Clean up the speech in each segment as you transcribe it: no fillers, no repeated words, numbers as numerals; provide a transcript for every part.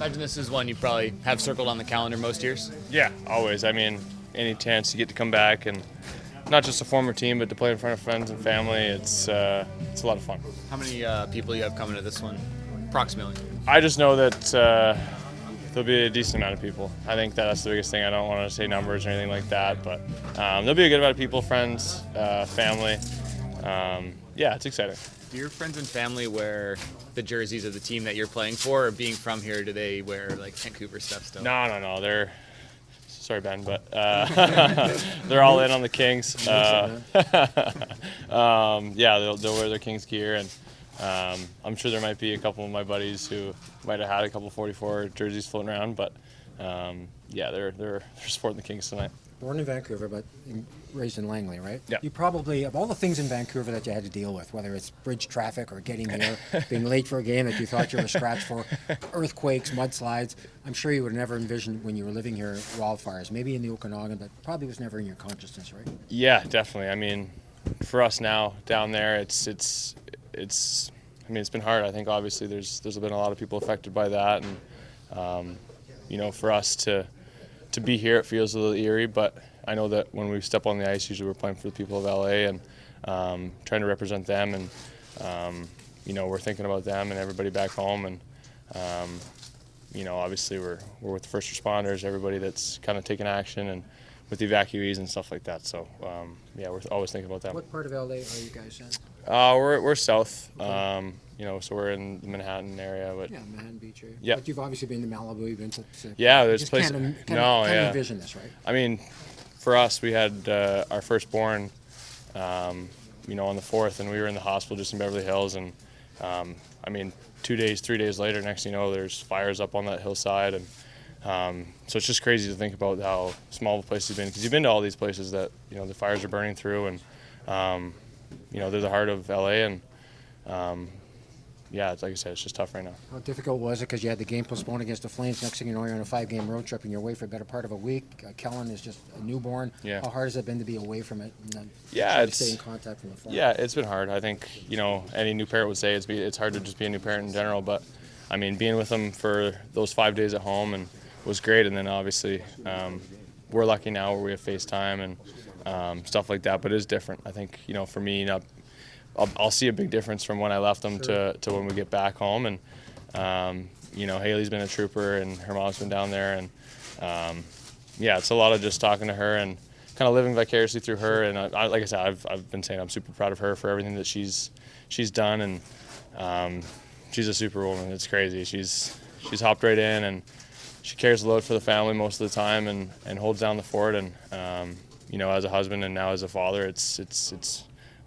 imagine this is one you probably have circled on the calendar most years. Yeah, always. I mean, any chance you get to come back and not just to form a team, but to play in front of friends and family, it's a lot of fun. How many people you have coming to this one, approximately? I just know that there'll be a decent amount of people. I think that's the biggest thing. I don't want to say numbers or anything like that, but there'll be a good amount of people, friends, family. Yeah, it's exciting. Do your friends and family wear the jerseys of the team that you're playing for, or being from here, do they wear like Vancouver stuff still? No. Sorry, Ben, but they're all in on the Kings. Yeah, they'll wear their Kings gear, and I'm sure there might be a couple of my buddies who might have had a couple 44 jerseys floating around, but yeah, they're supporting the Kings tonight. Born in Vancouver, but raised in Langley, right? Yeah. You probably, of all the things in Vancouver that you had to deal with, whether it's bridge traffic or getting here, being late for a game that you thought you were scratched for, earthquakes, mudslides, I'm sure you would have never envisioned when you were living here wildfires, maybe in the Okanagan, but probably was never in your consciousness, right? Yeah, definitely. I mean, for us now down there, it's been hard. I think obviously there's been a lot of people affected by that, and for us to be here, it feels a little eerie, but I know that when we step on the ice, usually we're playing for the people of LA and trying to represent them, and we're thinking about them and everybody back home, and obviously we're with the first responders, everybody that's kind of taking action, and with the evacuees and stuff like that. So yeah, we're always thinking about them. What part of LA are you guys in? We're south, so we're in the Manhattan area, but Yeah, Manhattan Beach area. Yeah. But you've obviously been to Malibu, you've been to yeah, there's just places. can't envision this, right? I mean, for us, we had our firstborn, on the 4th, and we were in the hospital just in Beverly Hills, and 3 days later, next thing you know, there's fires up on that hillside, and so it's just crazy to think about how small the place has been, because you've been to all these places that the fires are burning through, and they're the heart of LA, and yeah, it's like I said, it's just tough right now. How difficult was it? Because you had the game postponed against the Flames. Next thing you know, you're on a 5-game road trip and you're away for a better part of a week. Kellen is just a newborn. Yeah. How hard has it been to be away from it and then stay in contact from afar? Yeah, it's been hard. I think any new parent would say it's hard to just be a new parent in general. But I mean, being with them for those 5 days at home and was great. And then obviously we're lucky now where we have FaceTime and stuff like that. But it is different. I think for me, I'll see a big difference from when I left them to when we get back home, and Haley's been a trooper and her mom's been down there, and yeah, it's a lot of just talking to her and kind of living vicariously through her. And like I said, I've been saying I'm super proud of her for everything that she's done, and she's a superwoman. It's crazy. She's hopped right in, and she carries the load for the family most of the time, and holds down the fort. And as a husband and now as a father, it's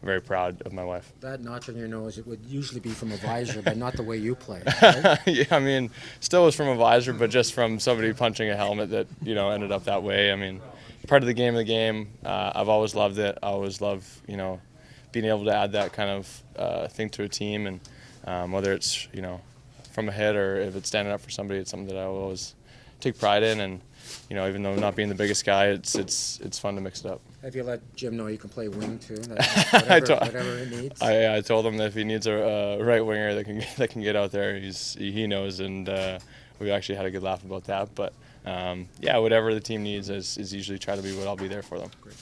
very proud of my wife. That notch on your nose, it would usually be from a visor, but not the way you play. Right? Yeah, I mean, still was from a visor, but just from somebody punching a helmet that ended up that way. I mean, part of the game. I've always loved it. I always love being able to add that kind of thing to a team, and whether it's from a hit or if it's standing up for somebody, it's something that I will always take pride in. And even though not being the biggest guy, it's fun to mix it up. Have you let Jim know you can play wing too? Whatever it needs. I told him that if he needs a right winger that can get out there, he knows, and we actually had a good laugh about that. But yeah, whatever the team needs is usually try to be what I'll be there for them. Great.